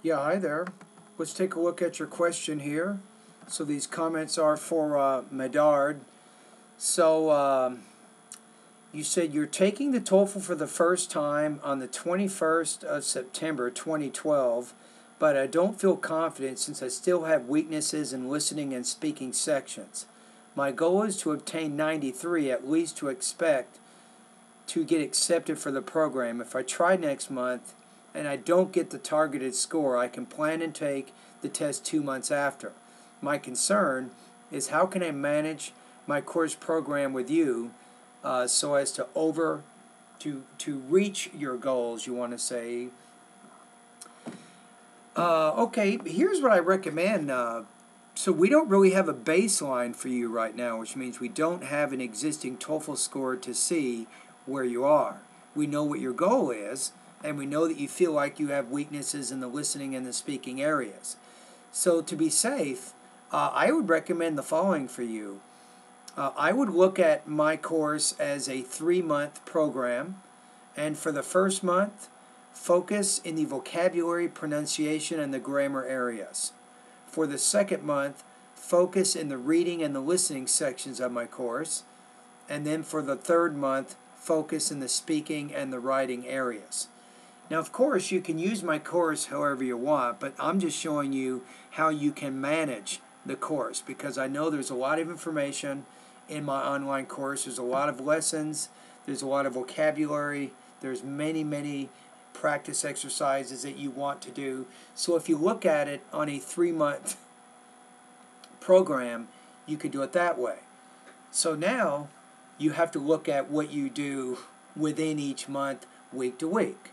Yeah, hi there. Let's take a look at your question here. So these comments are for Medard. So you said you're taking the TOEFL for the first time on the 21st of September 2012, but I don't feel confident since I still have weaknesses in listening and speaking sections. My goal is to obtain 93 at least to expect to get accepted for the program. If I try next month and I don't get the targeted score, I can plan and take the test 2 months after. My concern is how can I manage my course program with you so as to reach your goals, you want to say. Okay, here's what I recommend. So we don't really have a baseline for you right now, which means we don't have an existing TOEFL score to see where you are. We know what your goal is, and we know that you feel like you have weaknesses in the listening and the speaking areas. So to be safe, I would recommend the following for you. I would look at my course as a 3-month program, and for the first month, focus in the vocabulary, pronunciation, and the grammar areas. For the second month, focus in the reading and the listening sections of my course, and then for the third month, focus in the speaking and the writing areas. Now, of course, you can use my course however you want, but I'm just showing you how you can manage the course because I know there's a lot of information in my online course. There's a lot of lessons. There's a lot of vocabulary. There's many practice exercises that you want to do. So if you look at it on a 3-month program, you could do it that way. So now you have to look at what you do within each month, week to week.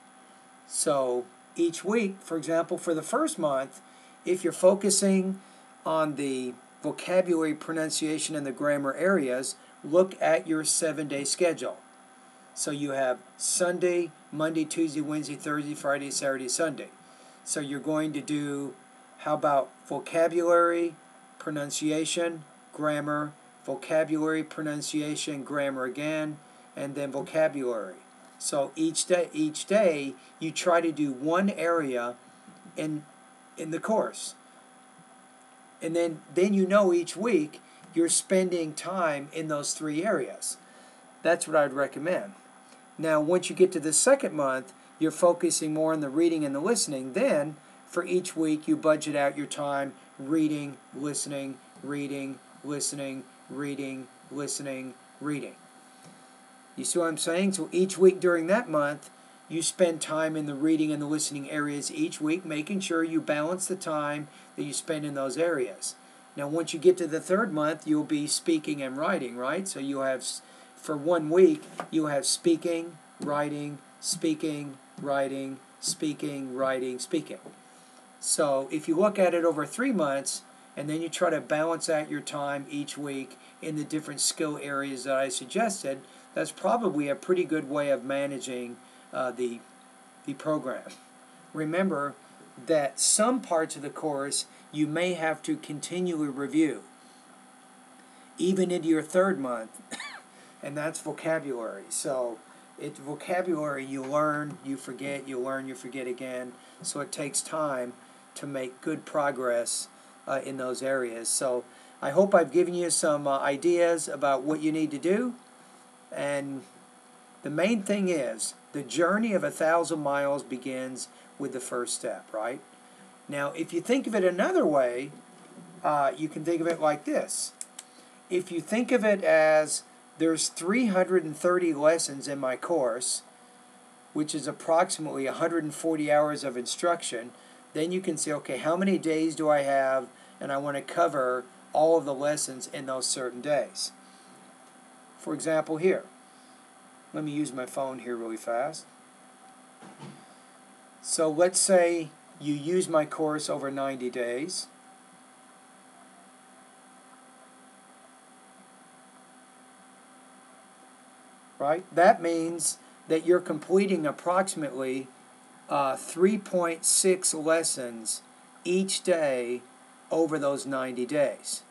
So each week, for example, for the first month, if you're focusing on the vocabulary, pronunciation, and the grammar areas, look at your 7-day schedule. So you have Sunday, Monday, Tuesday, Wednesday, Thursday, Friday, Saturday, Sunday. So you're going to do, how about vocabulary, pronunciation, grammar, vocabulary, pronunciation, grammar again, and then vocabulary. So each day you try to do one area in the course. And then you know each week you're spending time in those 3 areas. That's what I'd recommend. Now, once you get to the second month, you're focusing more on the reading and the listening. Then, for each week, you budget out your time reading, listening, reading, listening, reading, listening, reading. You see what I'm saying? So each week during that month, you spend time in the reading and the listening areas each week, making sure you balance the time that you spend in those areas. Now, once you get to the third month, you'll be speaking and writing, right? So you have, for 1 week, you have speaking, writing, speaking, writing, speaking, writing, speaking. So if you look at it over 3 months, and then you try to balance out your time each week in the different skill areas that I suggested, that's probably a pretty good way of managing the program. Remember that some parts of the course you may have to continually review, even into your third month, and that's vocabulary. So it's vocabulary you learn, you forget, you learn, you forget again. So it takes time to make good progress in those areas. So I hope I've given you some ideas about what you need to do. And the main thing is, the journey of 1,000 miles begins with the first step, right? Now, if you think of it another way, you can think of it like this. If you think of it as there's 330 lessons in my course, which is approximately 140 hours of instruction, then you can say, okay, how many days do I have, and I want to cover all of the lessons in those certain days. For example, here. Let me use my phone here really fast. So let's say you use my course over 90 days. Right? That means that you're completing approximately 3.6 lessons each day over those 90 days.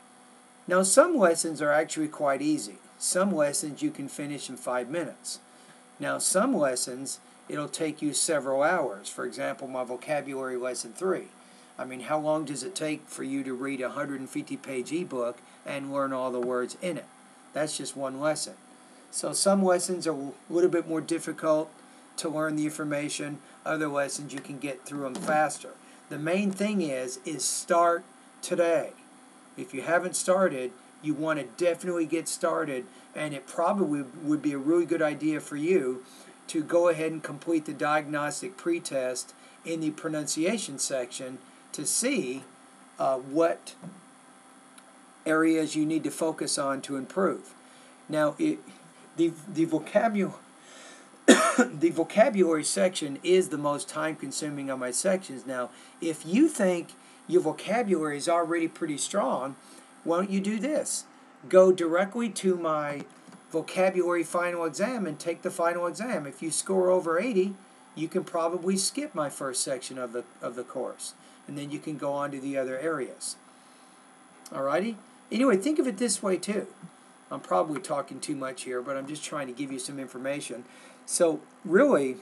Now, some lessons are actually quite easy. Some lessons you can finish in 5 minutes. Now, some lessons, it'll take you several hours. For example, my vocabulary lesson 3. I mean, how long does it take for you to read a 150-page ebook and learn all the words in it? That's just one lesson. So some lessons are a little bit more difficult to learn the information. Other lessons you can get through them faster. The main thing is start today. If you haven't started, you want to definitely get started, and it probably would be a really good idea for you to go ahead and complete the diagnostic pretest in the pronunciation section to see what areas you need to focus on to improve. Now, the vocabulary the vocabulary section is the most time-consuming of my sections. Now, if you think your vocabulary is already pretty strong, why don't you do this? Go directly to my vocabulary final exam and take the final exam. If you score over 80, you can probably skip my first section of the course, and then you can go on to the other areas. Alrighty? Anyway, think of it this way too. I'm probably talking too much here, but I'm just trying to give you some information. So really,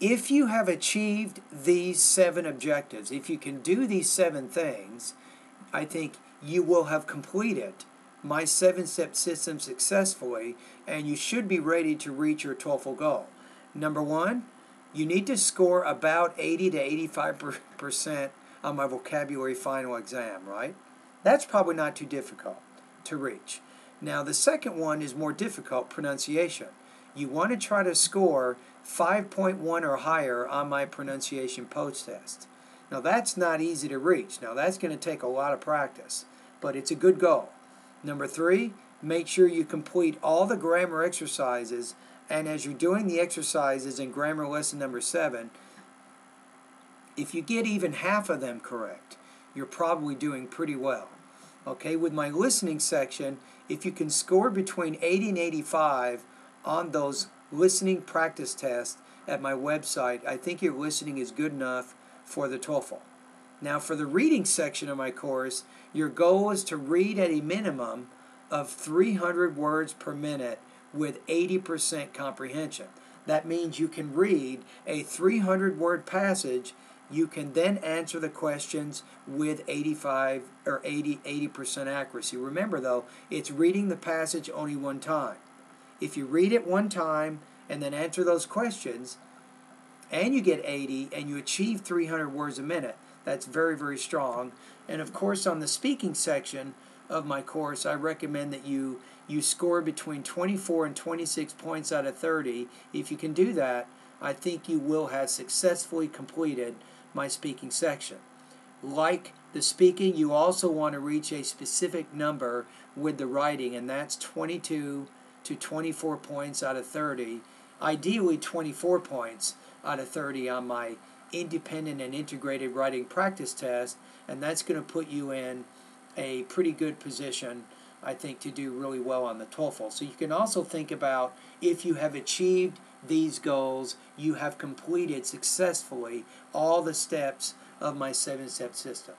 if you have achieved these 7 objectives, if you can do these 7 things, I think you will have completed my 7-step system successfully, and you should be ready to reach your TOEFL goal. Number 1, you need to score about 80 to 85% on my vocabulary final exam, right? That's probably not too difficult to reach. Now, the second one is more difficult, pronunciation. You want to try to score 5.1 or higher on my pronunciation post-test. Now, that's not easy to reach. Now, that's going to take a lot of practice, but it's a good goal. Number 3, make sure you complete all the grammar exercises, and as you're doing the exercises in grammar lesson number 7, if you get even half of them correct, you're probably doing pretty well. Okay, with my listening section, if you can score between 80 and 85 on those listening practice tests at my website, I think your listening is good enough for the TOEFL. Now, for the reading section of my course, your goal is to read at a minimum of 300 words per minute with 80% comprehension. That means you can read a 300-word passage. You can then answer the questions with 85 or 80% accuracy. Remember, though, it's reading the passage only one time. If you read it one time and then answer those questions, and you get 80 and you achieve 300 words a minute, that's very, very strong. And of course, on the speaking section of my course, I recommend that you score between 24 and 26 points out of 30. If you can do that, I think you will have successfully completed my speaking section. Like the speaking, you also want to reach a specific number with the writing, and that's 22 to 24 points out of 30. Ideally 24 points out of 30 on my independent and integrated writing practice test, and that's going to put you in a pretty good position, I think, to do really well on the TOEFL. So you can also think about, if you have achieved these goals, you have completed successfully all the steps of my 7-step system.